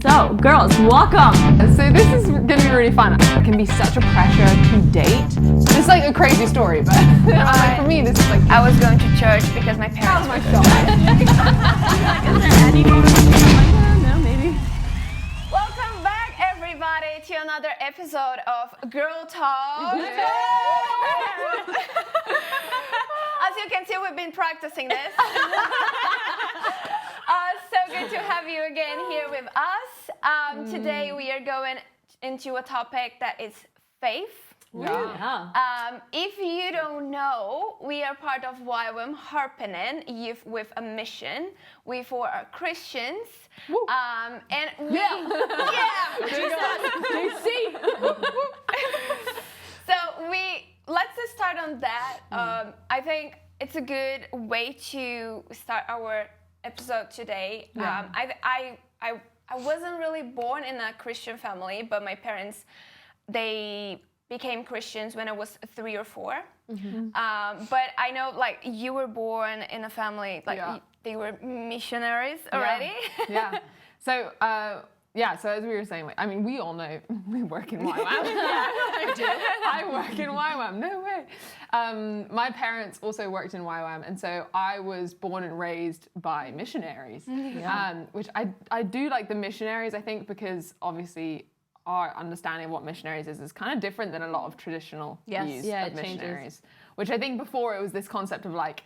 So, girls, welcome. So this is going to be really fun. It can be such a pressure to date. It's like a crazy story, but for me, this is like... I was going to church because my parents were going. No, maybe. Welcome back, everybody, to another episode of Girl Talk. As you can see, we've been practicing this. So good to have you again here with us. Today we are going into a topic that is faith. If you don't know, we are part of YWAM Harpenen, Youth with a Mission. We four are Christians. And we... So let's just start on that. I think it's a good way to start our episode today. I wasn't really born in a Christian family, but my parents, they became Christians when I was 3 or 4. But I know, like, you were born in a family, like, they were missionaries already. So, so as we were saying, like, I mean, we all know we work in YWAM. I work in YWAM. No way. My parents also worked in YWAM, and so I was born and raised by missionaries, which I do like the missionaries, I think, because obviously our understanding of what missionaries is kind of different than a lot of traditional views of missionaries. Which I think before it was this concept of like,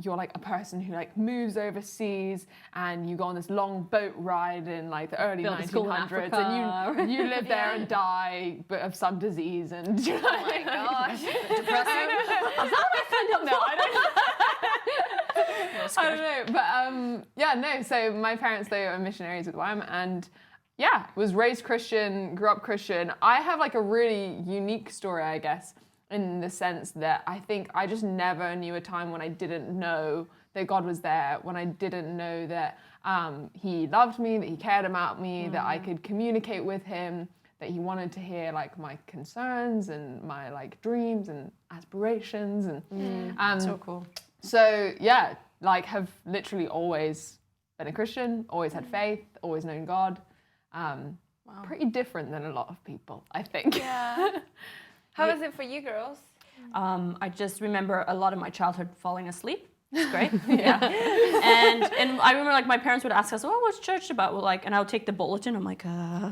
you're like a person who like moves overseas and you go on this long boat ride in like the early 1900s and you live there and die but of some disease and oh my gosh, depressing. Is that what I signed up for? I don't know, but so my parents, they were missionaries with YWAM and was raised Christian, grew up Christian. I have like a really unique story, I guess, in the sense that I think I just never knew a time when I didn't know that God was there, when I didn't know that he loved me, that he cared about me, that I could communicate with him, that he wanted to hear like my concerns and my like dreams and aspirations and so cool. So like have literally always been a Christian, always had faith, always known God. Pretty different than a lot of people, I think. How is it for you girls? I just remember a lot of my childhood falling asleep. It's great. And I remember like my parents would ask us, "Oh, what's church about?" Well, like, and I would take the bulletin. I'm like,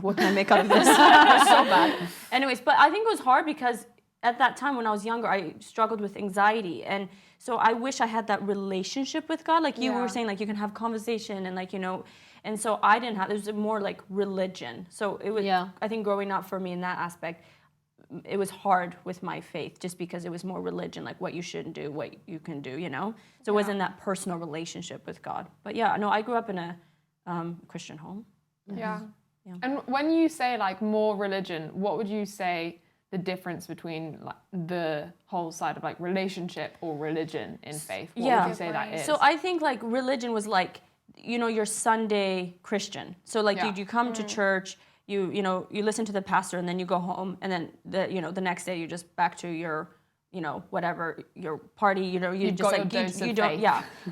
what can I make out of this? It was so bad. Anyways, but I think it was hard because at that time when I was younger, I struggled with anxiety, and so I wish I had that relationship with God. Like you were saying, like you can have conversation and like and so I didn't have. It was more like religion. So it was. I think growing up for me in that aspect, it was hard with my faith just because it was more religion, like what you shouldn't do, what you can do, So it wasn't that personal relationship with God. But I grew up in a Christian home. And when you say like more religion, what would you say the difference between like the whole side of like relationship or religion in faith? What would you say that is? So I think like religion was like, your Sunday Christian. So like you come to church, you listen to the pastor and then you go home and then the next day you're just back to your whatever your party, you just like you don't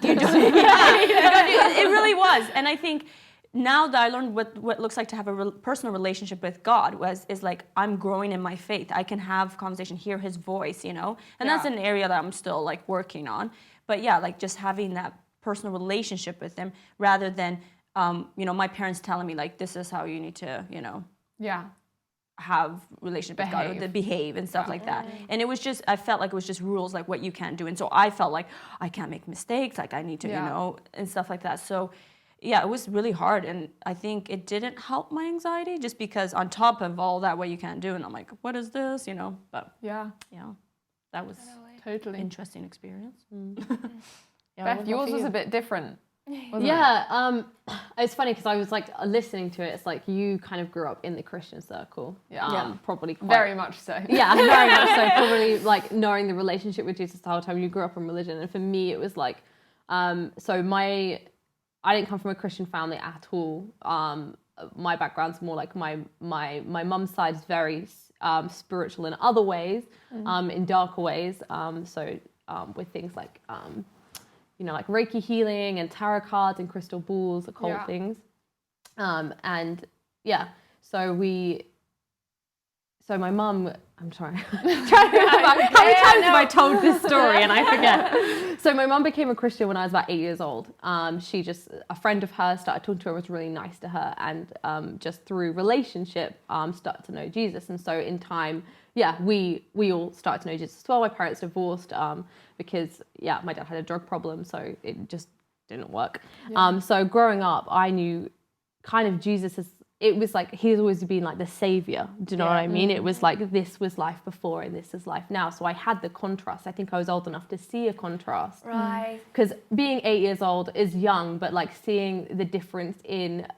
it really was. And I think now that I learned what it looks like to have a personal relationship with God is like I'm growing in my faith. I can have conversation, hear his voice, and that's an area that I'm still like working on. But like just having that personal relationship with him rather than my parents telling me like this is how you need to have relationship with God, or to behave and stuff like that. And it was just, I felt like it was just rules, like what you can't do. And so I felt like I can't make mistakes, like I need to, and stuff like that. So it was really hard. And I think it didn't help my anxiety just because on top of all that, what you can't do. And I'm like, what is this, But that was totally interesting experience. Beth, yours was a bit different. It's funny because I was like listening to it. It's like you kind of grew up in the Christian circle. Probably quite, very much so. Yeah, very much so. Probably like knowing the relationship with Jesus the whole time. You grew up in religion, and for me, it was like, I didn't come from a Christian family at all. My background's more like my mum's side is very spiritual in other ways, in darker ways. With things like like Reiki healing and tarot cards and crystal balls, occult things. And yeah, so my mum, I'm sorry, trying to remember how many times have I told this story and I forget. So my mum became a Christian when I was about 8 years old. A friend of hers started talking to her, was really nice to her, and just through relationship, started to know Jesus. And so in time, we all started to know Jesus as well. My parents divorced because my dad had a drug problem, so it just didn't work. So growing up, I knew kind of Jesus as, it was like he's always been like the savior. Do you know what I mean? It was like this was life before and this is life now. So I had the contrast. I think I was old enough to see a contrast. Right. Because being 8 years old is young, but like seeing the difference in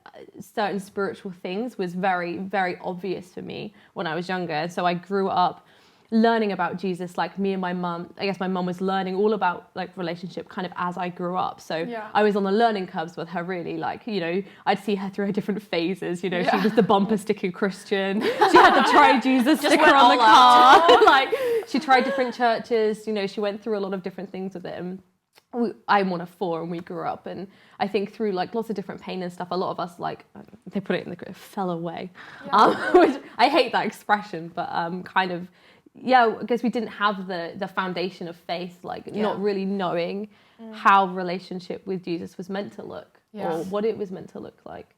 certain spiritual things was very, very obvious for me when I was younger. And so I grew up learning about Jesus, like me and my mum. I guess my mum was learning all about like relationship kind of as I grew up. So I was on the learning curves with her, really. Like, you know, I'd see her through her different phases. You know, she was the bumper sticker Christian. She had the try Jesus sticker on the car. Like, she tried different churches. You know, she went through a lot of different things with it. And I'm one of four, and we grew up. And I think through like lots of different pain and stuff, a lot of us, like, they put it in the fell away. Which I hate that expression, but kind of. I guess we didn't have the foundation of faith, like not really knowing how relationship with Jesus was meant to look or what it was meant to look like.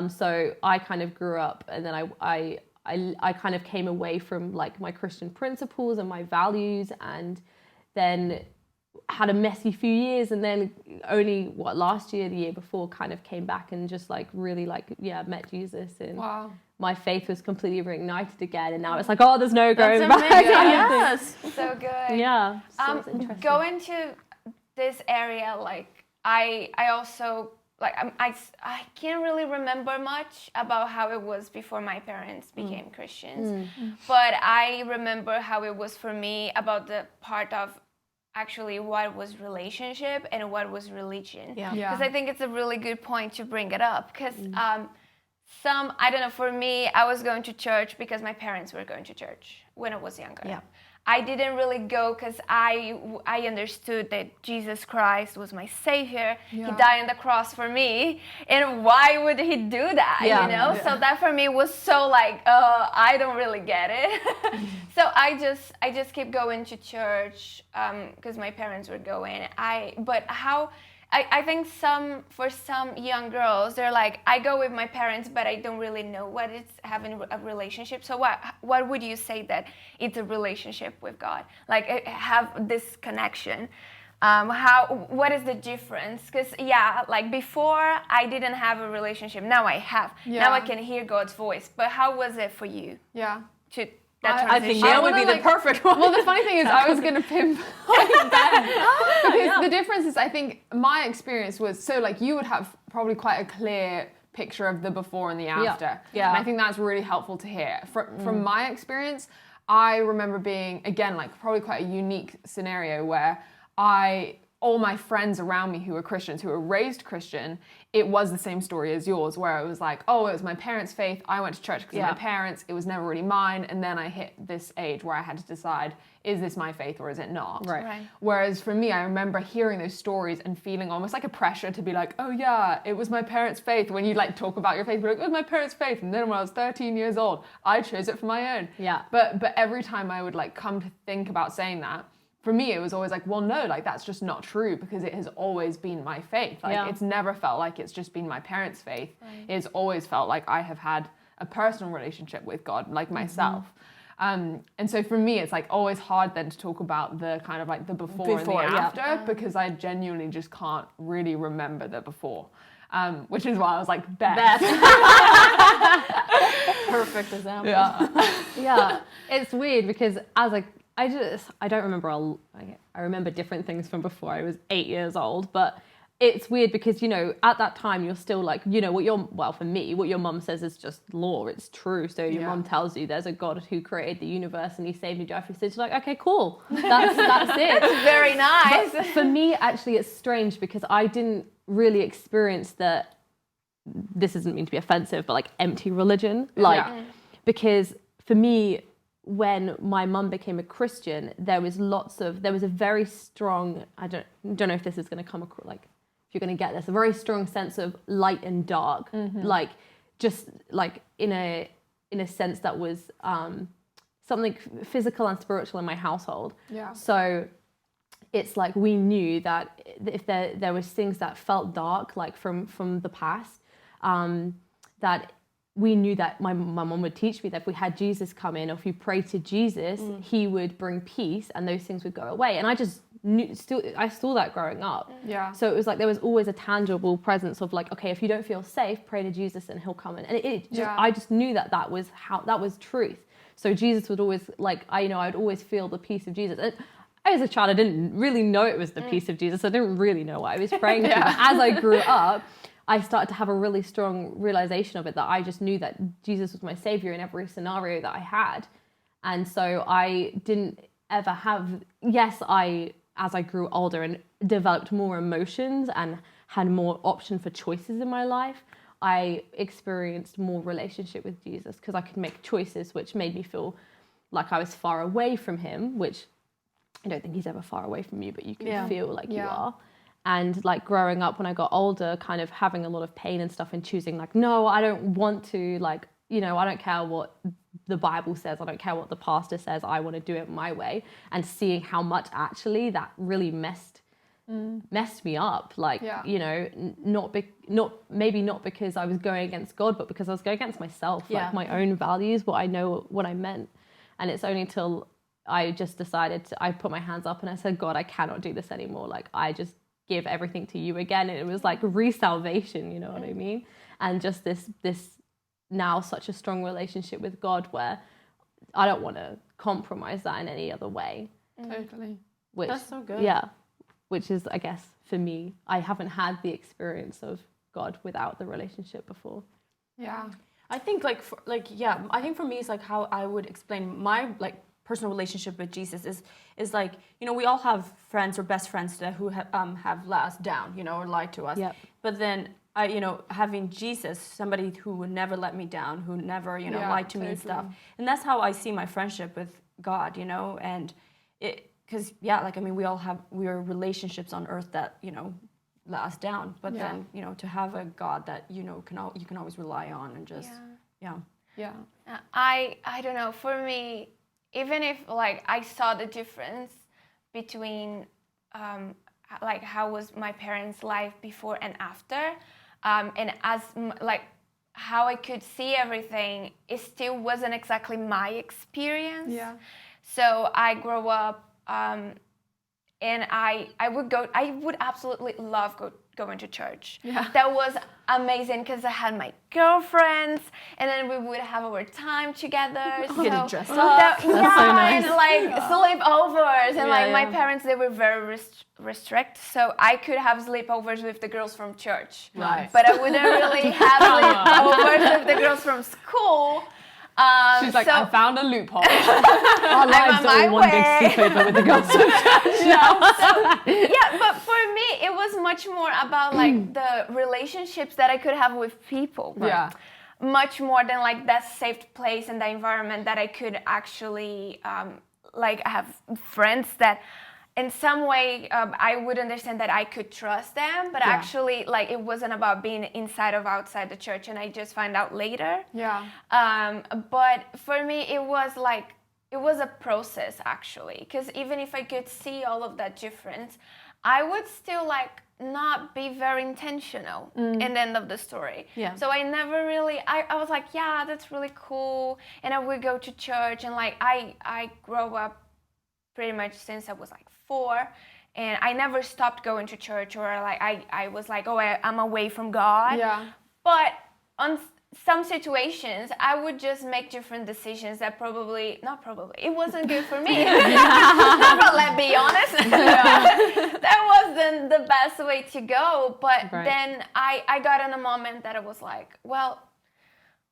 So I kind of grew up, and then I kind of came away from like my Christian principles and my values, and then had a messy few years, and then only last year, the year before, kind of came back and just like really like met Jesus, and my faith was completely reignited again, and now it's like, oh, there's no going back. Yes, so good. Yeah, so it's interesting. Go into this area, like I also like I can't really remember much about how it was before my parents became Christians, but I remember how it was for me about the part of actually what was relationship and what was religion. Because I think it's a really good point to bring it up, because I don't know, for me, I was going to church because my parents were going to church when I was younger. I didn't really go because I understood that Jesus Christ was my savior. He died on the cross for me, and why would he do that? You know, so that for me was so like, I don't really get it. So I just kept going to church because my parents were going. I think for some young girls, they're like, I go with my parents, but I don't really know what it's having a relationship. So what would you say that it's a relationship with God? Like have this connection. What is the difference? Because like before I didn't have a relationship. Now I have. Now I can hear God's voice. But how was it for you? I think Neil would be the perfect one. Well, the funny thing is, I was going to pinpoint Ben. Because the difference is, I think my experience was, so like you would have probably quite a clear picture of the before and the after. And I think that's really helpful to hear. From my experience, I remember being, again, like probably quite a unique scenario where all my friends around me who were Christians, who were raised Christian, it was the same story as yours, where it was like, oh, it was my parents' faith. I went to church because of my parents. It was never really mine. And then I hit this age where I had to decide, is this my faith or is it not? Right. Whereas for me, I remember hearing those stories and feeling almost like a pressure to be like, oh yeah, it was my parents' faith. When you like talk about your faith, you're like, it was my parents' faith. And then when I was 13 years old, I chose it for my own. But every time I would like come to think about saying that, for me, it was always like, well, no, like that's just not true, because it has always been my faith. Like it's never felt like it's just been my parents' faith. It's always felt like I have had a personal relationship with God, like myself. And so for me, it's like always hard then to talk about the kind of like the before and the after, because I genuinely just can't really remember the before. Which is why I was like, Beth. Perfect example. It's weird because I don't remember I remember different things from before I was 8 years old, but it's weird because, you know, at that time you're still like, you know, for me, what your mum says is just law, it's true. So your mum tells you there's a God who created the universe and he saved you, joyfully. So you're like, okay, cool. That's it. That's very nice. But for me, actually, it's strange because I didn't really experience that. This doesn't mean to be offensive, but like empty religion, because for me, when my mum became a Christian, there was a very strong, I don't know if this is going to come across, like, you're going to get this, a very strong sense of light and dark, like just like in a sense that was something physical and spiritual in my household. Yeah. So it's like we knew that if there was things that felt dark, like from the past, that we knew that my mom would teach me that if we had Jesus come in, or if we prayed to Jesus, he would bring peace and those things would go away. And I just I saw that growing up. Yeah. So it was like there was always a tangible presence of like, okay, if you don't feel safe, pray to Jesus and he'll come in. And I just knew that was truth. So Jesus would always like, I would always feel the peace of Jesus. And as a child, I didn't really know it was the peace of Jesus. I didn't really know what I was praying to. But as I grew up, I started to have a really strong realization of it, that I just knew that Jesus was my savior in every scenario that I had. And so I didn't ever have, as I grew older and developed more emotions and had more option for choices in my life, I experienced more relationship with Jesus because I could make choices which made me feel like I was far away from him, which I don't think he's ever far away from you, but you can feel like you are. And like growing up when I got older, kind of having a lot of pain and stuff and choosing like, no, I don't want to, like, I don't care what the Bible says. I don't care what the pastor says. I want to do it my way. And seeing how much actually that really messed me up. Like, maybe not because I was going against God, but because I was going against myself, like my own values, what I meant. And it's only till I just decided I put my hands up and I said, God, I cannot do this anymore. Like, I just give everything to you again. And it was like re-salvation, you know what I mean? And just this now such a strong relationship with God where I don't want to compromise that in any other way. Totally. That's so good. Yeah. Which is, I guess, for me, I haven't had the experience of God without the relationship before. Yeah. I think I think for me it's like how I would explain my like personal relationship with Jesus is like, we all have friends or best friends who have let us down, or lied to us. Yep. But then having Jesus, somebody who would never let me down, who never, lied to me and stuff. And that's how I see my friendship with God, and because we all have relationships on earth that, let us down. But then, to have a God that, you can always rely on and just, I don't know, for me, even if like I saw the difference between like how was my parents' life before and after, and as like how I could see everything, it still wasn't exactly my experience. Yeah. So I grew up, and I would absolutely love going to church. Yeah. That was amazing because I had my girlfriends, and then we would have our time together. Getting dressed up. so nice. And like sleepovers, and my parents, they were very restrict, so I could have sleepovers with the girls from church. Right. But I wouldn't really have sleepovers with the girls from school. She's like, I found a loophole. Our lives are all one big sleepover with the girls. But for me, it was much more about like the relationships that I could have with people. Right. Yeah. Much more than like that safe place and the environment that I could actually like have friends that in some way I would understand that I could trust them, but actually like it wasn't about being inside or outside the church, and I just find out later. Yeah. But for me, it was a process actually, because even if I could see all of that difference, I would still like not be very intentional in the end of the story. Yeah. So I never really, I was like, yeah, that's really cool. And I would go to church, and like I grew up pretty much since I was like 4, and I never stopped going to church, or like I was like, oh, I'm away from God. Yeah. But on some situations, I would just make different decisions that it wasn't good for me. Let's be honest. That wasn't the best way to go. But then I got in a moment that it was like, well,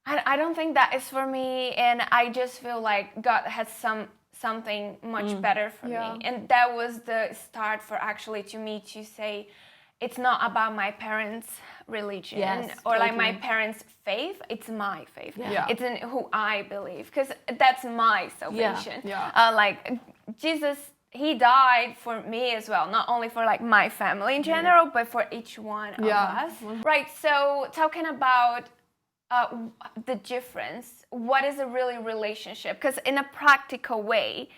I don't think that is for me, and I just feel like God has something much better for me. And that was the start for actually to me to say, it's not about my parents' religion or like my parents' faith, it's my faith. It's in who I believe, because that's my salvation. Like Jesus he died for me as well, not only for like my family in general, but for each one of us. Right. So talking about the difference, what is a really relationship? Because in a practical way,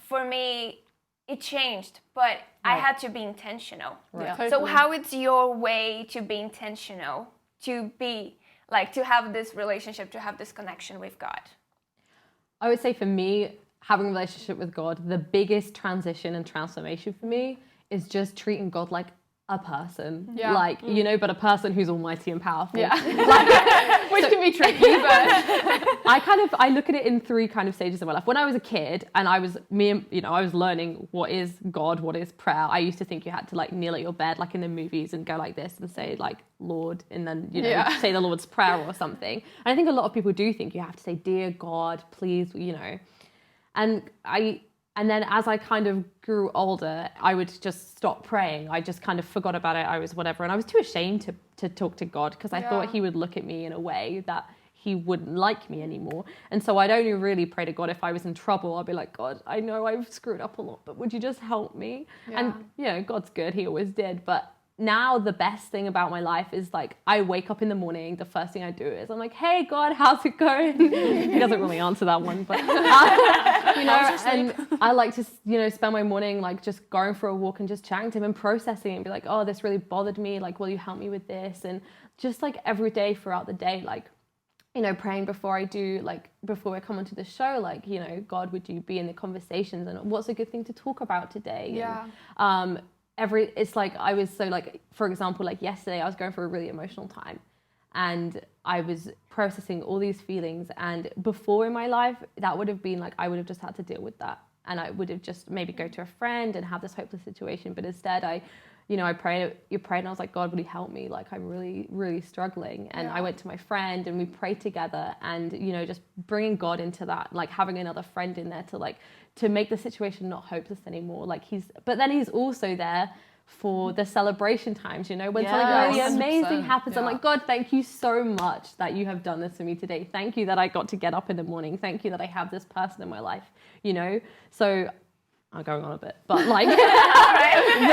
for me, it changed, but I had to be intentional. Right. So Totally. how is your way to be intentional, to be like, to have this relationship, to have this connection with God? I would say for me, having a relationship with God, the biggest transition and transformation for me is just treating God like a person. Yeah. Like, you know, but a person who's almighty and powerful. Yeah. Which can be tricky, but I look at it in 3 kind of stages of my life. When I was a kid and I was learning what is God, what is prayer. I used to think you had to like kneel at your bed, like in the movies, and go like this and say like Lord, and then, you know, say the Lord's Prayer or something. And I think a lot of people do think you have to say, dear God, please, you know. And then as I kind of grew older, I would just stop praying. I just kind of forgot about it. I was whatever. And I was too ashamed to talk to God because I thought he would look at me in a way that he wouldn't like me anymore. And so I'd only really pray to God if I was in trouble. I'd be like, God, I know I've screwed up a lot, but would you just help me? Yeah. And, you know, God's good. He always did. But now the best thing about my life is like I wake up in the morning, the first thing I do is I'm like, hey God, how's it going? He doesn't really answer that one, but you know, and I like to, you know, spend my morning like just going for a walk and just chatting to him and processing and be like, oh, this really bothered me, like will you help me with this? And just like every day throughout the day, like, you know, praying before I come onto the show, like, you know, God, would you be in the conversations and what's a good thing to talk about today? And, it's like I was so like, for example, like yesterday I was going through a really emotional time and I was processing all these feelings, and before in my life that would have been like I would have just had to deal with that and I would have just maybe go to a friend and have this hopeless situation, but instead I prayed and I was like, God, will you help me? Like I'm really, really struggling. And I went to my friend and we prayed together, and, you know, just bringing God into that, like having another friend in there to make the situation not hopeless anymore. Like but then he's also there for the celebration times, you know, when something really amazing happens. I'm like, God, thank you so much that you have done this for me today. Thank you that I got to get up in the morning. Thank you that I have this person in my life, you know? So I'm going on a bit, but like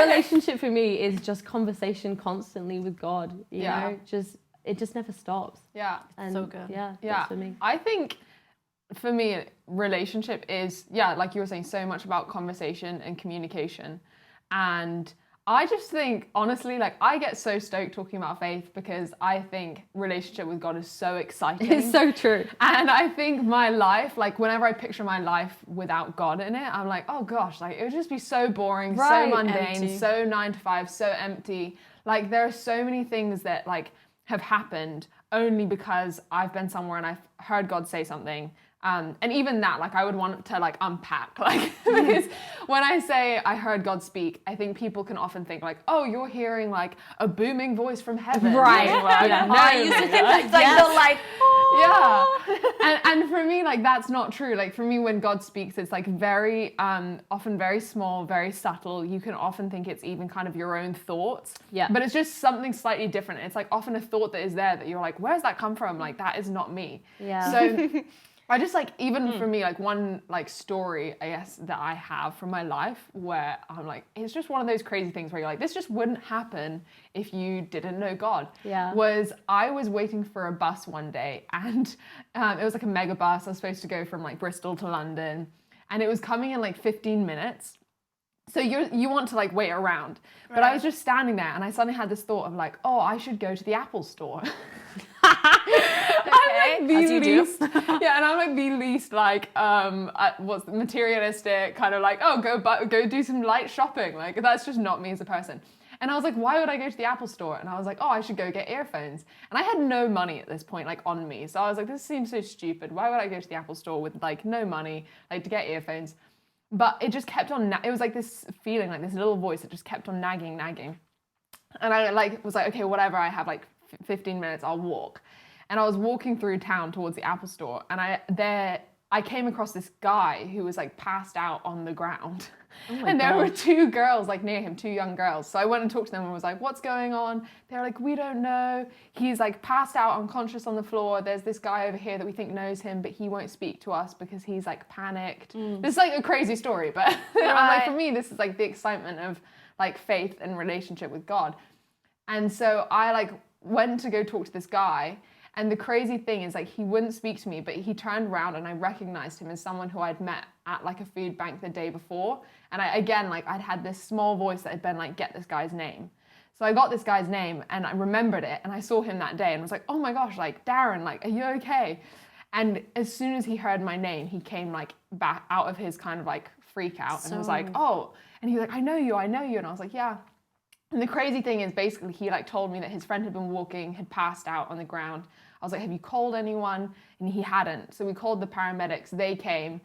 relationship for me is just conversation constantly with God, you know, it just never stops. Yeah. And so good. Yeah. That's for me. I think for me, relationship is, like you were saying, so much about conversation and communication. And I just think, honestly, like I get so stoked talking about faith because I think relationship with God is so exciting. It's so true. And I think my life, like whenever I picture my life without God in it, I'm like, oh gosh, like it would just be so boring, so mundane, empty. So 9 to 5, so empty. Like there are so many things that like have happened only because I've been somewhere and I've heard God say something. And even that, like I would want to like unpack, like because when I say I heard God speak, I think people can often think like, oh, you're hearing like a booming voice from heaven. Right. No, I used to think that's like the like, and for me, like that's not true. Like for me, when God speaks, it's like very, often very small, very subtle. You can often think it's even kind of your own thoughts. Yeah. But it's just something slightly different. It's like often a thought that is there that you're like, where's that come from? Like that is not me. Yeah. So I just like, even for me, like one like story, I guess, that I have from my life where I'm like, it's just one of those crazy things where you're like, this just wouldn't happen if you didn't know God. Yeah. Was I was waiting for a bus one day and it was like a mega bus. I was supposed to go from like Bristol to London and it was coming in like 15 minutes. So you want to like wait around. But I was just standing there and I suddenly had this thought of like, oh, I should go to the Apple store. I'm like the least, and I'm like the least like what's materialistic kind of like, oh, go do some light shopping. Like that's just not me as a person. And I was like, why would I go to the Apple store? And I was like, oh, I should go get earphones. And I had no money at this point, like on me. So I was like, this seems so stupid. Why would I go to the Apple store with like no money, like to get earphones? But it just kept on, it was like this feeling, like this little voice that just kept on nagging. And I like was like, okay, whatever, I have like 15 minutes, I'll walk. And I was walking through town towards the Apple store, and I I came across this guy who was like passed out on the ground. my And there were God. 2 girls like near him, 2 young girls. So I went and talked to them and was like, what's going on? They're like, we don't know. He's like passed out unconscious on the floor. There's this guy over here that we think knows him, but he won't speak to us because he's like panicked. This is like a crazy story, but I'm like, for me, this is like the excitement of like faith and relationship with God. And so I like went to go talk to this guy. And the crazy thing is like he wouldn't speak to me, but he turned around and I recognized him as someone who I'd met at like a food bank the day before. And I'd had this small voice that had been like, get this guy's name. So I got this guy's name and I remembered it and I saw him that day and was like, oh my gosh, like Darren, like, are you okay? And as soon as he heard my name, he came like back out of his kind of like freak out and was like, oh, and he was like, I know you. And I was like, yeah. And the crazy thing is basically he like told me that his friend had been walking, had passed out on the ground. I was like, have you called anyone? And he hadn't. So we called the paramedics. They came.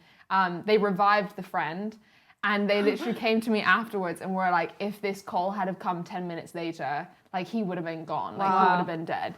They revived the friend. And they literally came to me afterwards and were like, if this call had have come 10 minutes later, like he would have been gone. Like he would have been dead.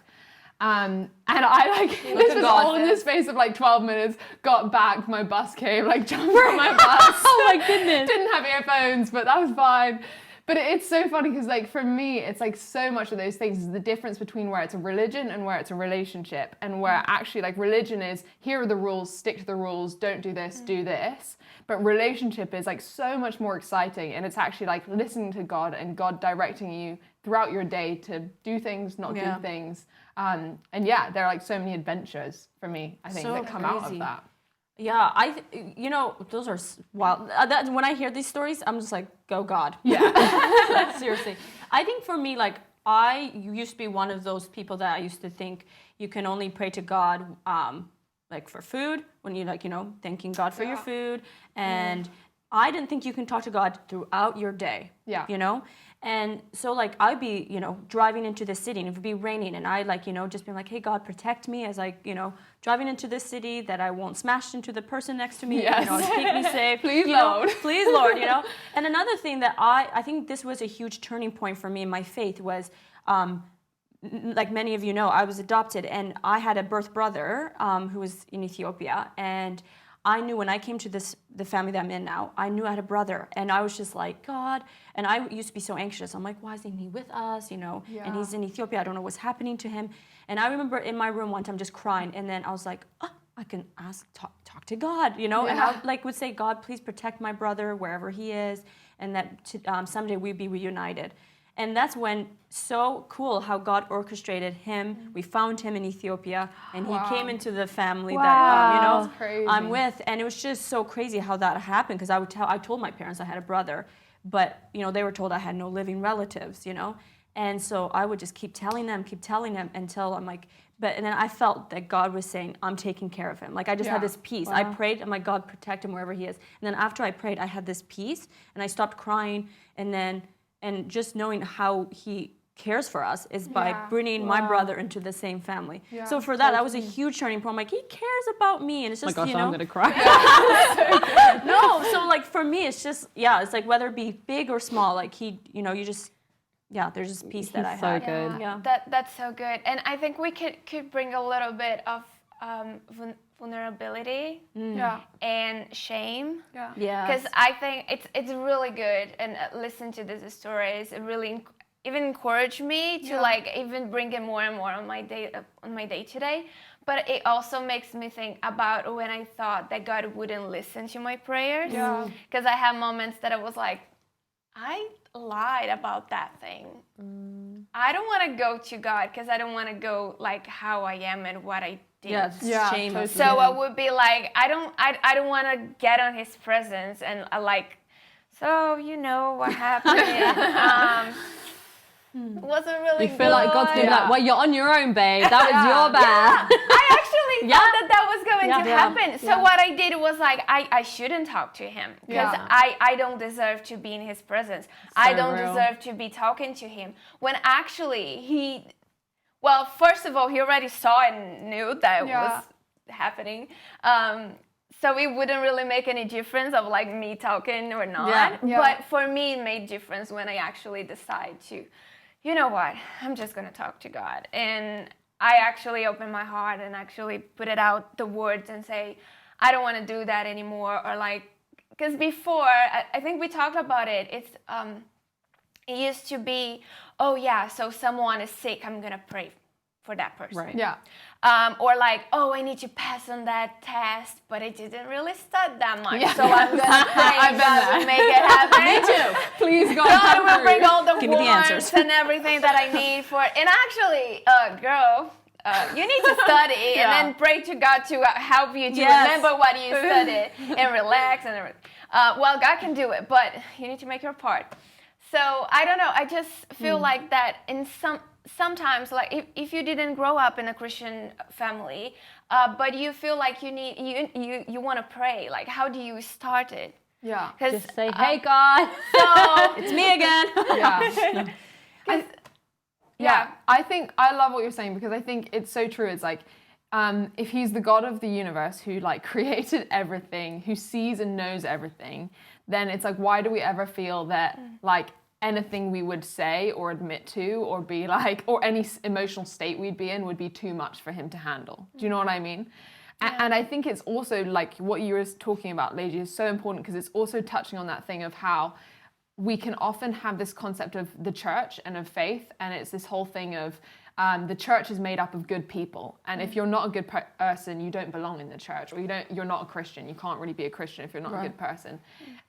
And I like, this was all in the space of like 12 minutes, got back, my bus came, like jumped on my bus. Oh my goodness. Didn't have earphones, but that was fine. But it's so funny because like for me, it's like so much of those things is the difference between where it's a religion and where it's a relationship, and where actually like religion is, here are the rules, stick to the rules, don't do this, do this. But relationship is like so much more exciting, and it's actually like listening to God and God directing you throughout your day to do things, not do things. And yeah, there are like so many adventures for me, I think, that come out of that. Yeah, those are wild. When I hear these stories, I'm just like, go God. Yeah. Seriously. I think for me, like, I used to be one of those people that I used to think you can only pray to God, like for food, when you like, thanking God for your food. And I didn't think you can talk to God throughout your day. Yeah. And so like I'd be, driving into the city and it would be raining and I like, just being like, hey God, protect me as I, driving into this city, that I won't smash into the person next to me, keep me safe. Please, Lord. Please, Lord, And another thing that I think this was a huge turning point for me in my faith was, like many of you know, I was adopted and I had a birth brother who was in Ethiopia, and I knew when I came to the family that I'm in now, I knew I had a brother, and I was just like, God, and I used to be so anxious. I'm like, why isn't he with us, and he's in Ethiopia, I don't know what's happening to him. And I remember in my room one time just crying, and then I was like, I can talk to God, and I like would say, God, please protect my brother wherever he is, and that someday we'd be reunited. And that's when, so cool how God orchestrated him. We found him in Ethiopia, and he came into the family that I'm with. And it was just so crazy how that happened, because I told my parents I had a brother, but they were told I had no living relatives, And so I would just keep telling them until I'm like, and then I felt that God was saying, I'm taking care of him. Like I just had this peace. I prayed, I'm like, God, protect him wherever he is. And then after I prayed, I had this peace, and I stopped crying, and just knowing how he cares for us is by bringing my brother into the same family. Yeah, so for that was a huge turning point. I'm like, he cares about me, and it's just, oh my gosh, I'm gonna cry. No, so like for me, it's just, it's like whether it be big or small, like he, you just, there's this peace that I had. So good. Yeah. That's so good. And I think we could bring a little bit of vulnerability and shame. Yeah. Because I think it's really good, and listen to these stories. It really even encouraged me to like even bring it more and more on my day to day. But it also makes me think about when I thought that God wouldn't listen to my prayers. Yeah. Because I have moments that I was like, I lied about that thing. I don't want to go to God because I don't want to go like how I am and what I did. Shame. Totally. So I would be like, I don't want to get on His presence and like, so what happened? Wasn't really. You feel like God's gonna be like, well, you're on your own, babe. That was your bad. I actually thought that was going to happen. So what I did was like, I shouldn't talk to him because I don't deserve to be in his presence. I don't deserve to be talking to him. When actually well, first of all, he already saw and knew that was happening. So it wouldn't really make any difference of like me talking or not. Yeah. But for me, it made difference when I actually decide to, you know what, I'm just going to talk to God. And I actually open my heart and actually put it out the words and say, I don't want to do that anymore, or like, because before, I think we talked about it, it used to be, oh yeah, so someone is sick, I'm gonna pray for that person. Right. Yeah. Or like, oh, I need to pass on that test, but it didn't really start that much, Yeah. so I'm gonna pray I've been God there. will make it happen. Me too. Please, God, God come will through. bring all the Give me the warmth answers. and everything that I need for it. And actually, girl, you need to study and then pray to God to help you to remember what you studied and relax and everything. Well, God can do it, but you need to make your part. So I don't know. I just feel like that in sometimes, like if you didn't grow up in a Christian family, but you feel like you want to pray, like how do you start it? Yeah. Just say, hey, God. So It's me again. Yeah. Yeah, I think I love what you're saying, because I think it's so true. It's like, if he's the God of the universe who like created everything, who sees and knows everything, then it's like, why do we ever feel that like anything we would say or admit to or be like, or any emotional state we'd be in would be too much for him to handle? Do you know what I mean? And I think it's also like what you were talking about, Lady, is so important, because it's also touching on that thing of how we can often have this concept of the church and of faith, and it's this whole thing of the church is made up of good people, and if you're not a good person, you don't belong in the church, or you're not a Christian. You can't really be a Christian if you're not a good person.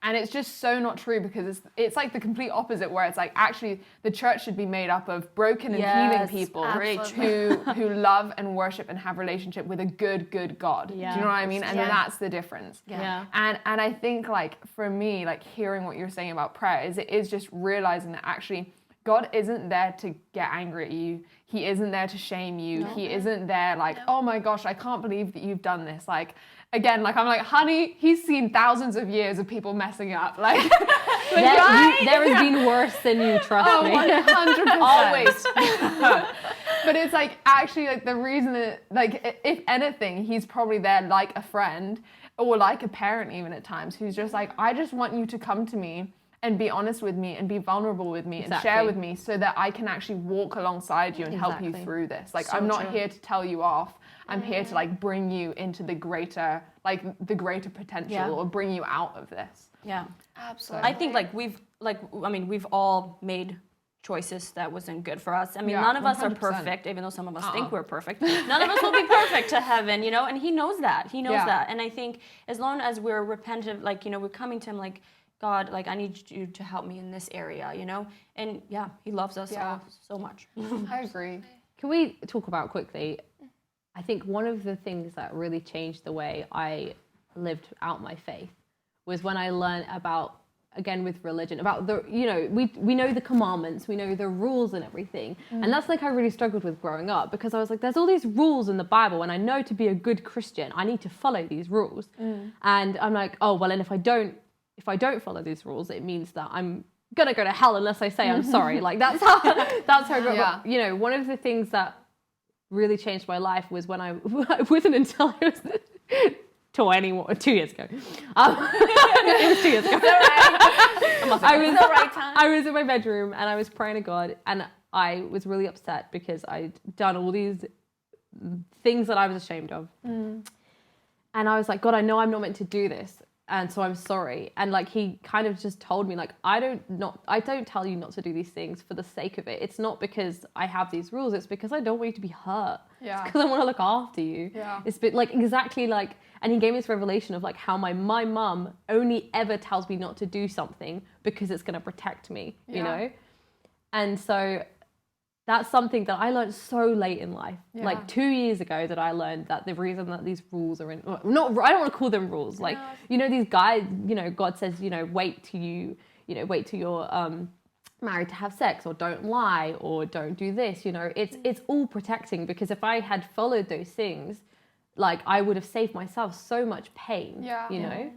And it's just so not true, because it's like the complete opposite, where it's like actually the church should be made up of broken and healing people who love and worship and have relationship with a good God. Do you know what I mean? And that's the difference. And I think like for me, like hearing what you're saying about prayer it is just realizing that actually God isn't there to get angry at you. He isn't there to shame you. No. He isn't there like, oh my gosh, I can't believe that you've done this. Like, again, like I'm like, honey, he's seen thousands of years of people messing up. Like, there has been worse than you, trust me. 100%. Always. But it's like, actually, like the reason that, like, if anything, he's probably there like a friend or like a parent even at times, who's just like, I just want you to come to me and be honest with me and be vulnerable with me and share with me, so that I can actually walk alongside you and help you through this. Like, so I'm not here to tell you off. I'm here to like bring you into the greater potential or bring you out of this. Yeah, absolutely. I think like we've all made choices that wasn't good for us. I mean, none of us are 100%. perfect, even though some of us think we're perfect. None of us will be perfect to heaven, you know, and he knows that. He knows that. And I think as long as we're repentant, like, you know, we're coming to him like, God, like, I need you to help me in this area, you know? And he loves us all so much. I agree. Can we talk about quickly, I think one of the things that really changed the way I lived out my faith was when I learned about, again with religion, about the, you know, we know the commandments, we know the rules and everything. And that's like I really struggled with growing up, because I was like, there's all these rules in the Bible, and I know to be a good Christian, I need to follow these rules. And I'm like, oh, well, and if I don't follow these rules, it means that I'm gonna go to hell unless I say I'm sorry. Like that's how I grew up. But, you know, one of the things that really changed my life was when it wasn't until I was 2 years ago. It was 2 years ago. I was in my bedroom and I was praying to God, and I was really upset because I'd done all these things that I was ashamed of. And I was like, God, I know I'm not meant to do this, and so I'm sorry. And like he kind of just told me, like, I don't tell you not to do these things for the sake of it. It's not because I have these rules, it's because I don't want you to be hurt. It's because I want to look after you. It's been like exactly like, and he gave me this revelation of like how my mum only ever tells me not to do something because it's going to protect me, you know? And so that's something that I learned so late in life, like 2 years ago, that I learned that the reason that these rules are I don't want to call them rules. Like, you know, these guys, you know, God says, you know, wait till you're married to have sex, or don't lie, or don't do this, you know, it's all protecting, because if I had followed those things, like I would have saved myself so much pain, you know?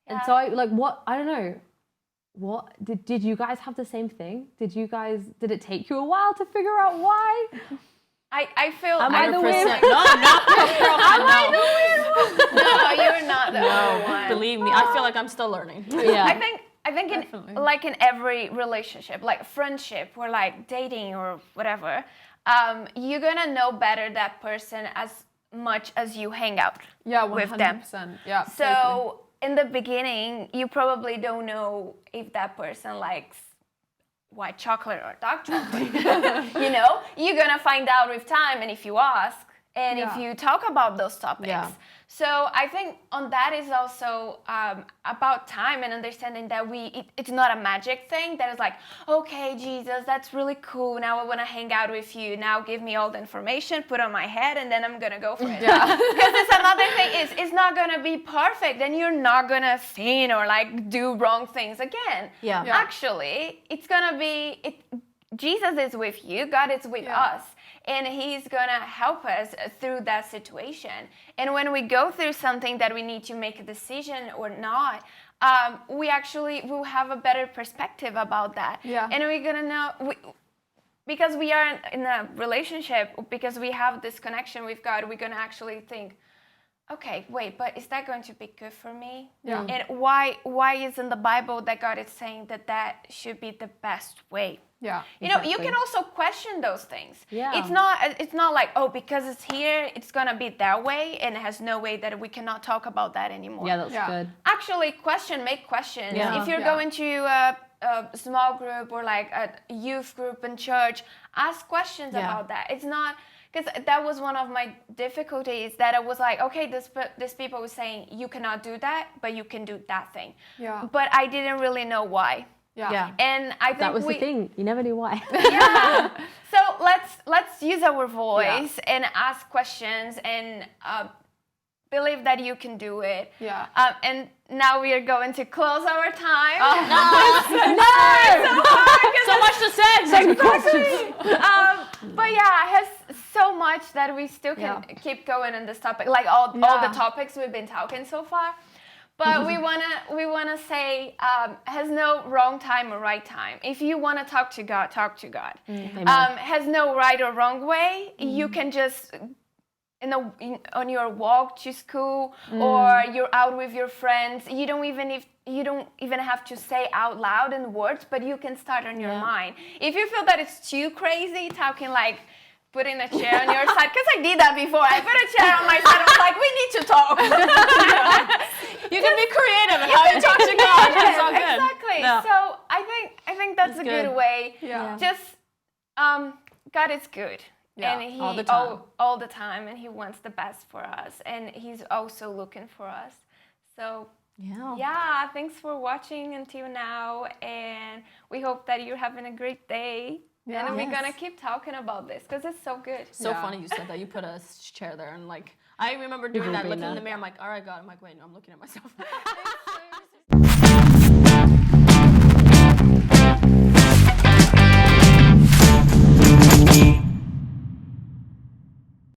And so I don't know. What did you guys have the same thing? Did it take you a while to figure out why? I feel Am I the weird one? No, not Am I the weird one? No, you're not the only one. Believe me, I feel like I'm still learning. I think in every relationship, like friendship or like dating or whatever, you're gonna know better that person as much as you hang out Yeah, with them. 100%. Yeah. So totally. in the beginning, you probably don't know if that person likes white chocolate or dark chocolate. You know, you're gonna find out with time, and if you ask, and if you talk about those topics. Yeah. So I think on that is also about time and understanding that it's not a magic thing that is like, okay, Jesus, that's really cool. Now I want to hang out with you. Now give me all the information, put on my head, and then I'm going to go for it. Yeah. Because it's another thing is it's not going to be perfect. And you're not going to sin or like do wrong things again. Yeah. Yeah. Actually, it's going to be, Jesus is with you. God is with us. And he's gonna help us through that situation. And when we go through something that we need to make a decision or not, we actually will have a better perspective about that. Yeah. And we're gonna know, because we are in a relationship, because we have this connection with God, we're gonna actually think, okay, wait, but is that going to be good for me? Yeah. And why is in the Bible that God is saying that should be the best way? Yeah. You know, you can also question those things. Yeah. It's not like, oh, because it's here, it's gonna be that way, and it has no way that we cannot talk about that anymore. Yeah, that's Yeah. good. Actually, make questions. Yeah. If you're Yeah. going to a small group or like a youth group in church, ask questions Yeah. about that. It's not, because that was one of my difficulties, that I was like, okay, this people was saying you cannot do that, but you can do that thing. Yeah. But I didn't really know why. Yeah. And I think That was the thing. You never knew why. Yeah. So let's use our voice and ask questions and believe that you can do it. Yeah. And now we are going to close our time. So much to say. So many questions. But yeah, it has so much that we still can keep going on this topic, like all the topics we've been talking so far. But we wanna say has no wrong time or right time. If you wanna talk to God, talk to God. Has no right or wrong way. You can just on your walk to school or you're out with your friends. You don't even have to say out loud in words, but you can start on your mind. If you feel that it's too crazy, talking like putting a chair on your side, because I did that before. I put a chair on my side. I was like, we need to talk. You can be creative in how you talk to God. It's all good. Exactly. Yeah. So I think that's a good way. Yeah. Just God is good. Yeah, And he all the time. all the time, and he wants the best for us, and he's also looking for us. So yeah, thanks for watching until now, and we hope that you're having a great day. Yeah. And we're gonna keep talking about this because it's so good. So Yeah. funny you said that. You put a chair there, and like I remember doing that, looking in the mirror. I'm like, all right, God. I'm like, wait, no, I'm looking at myself.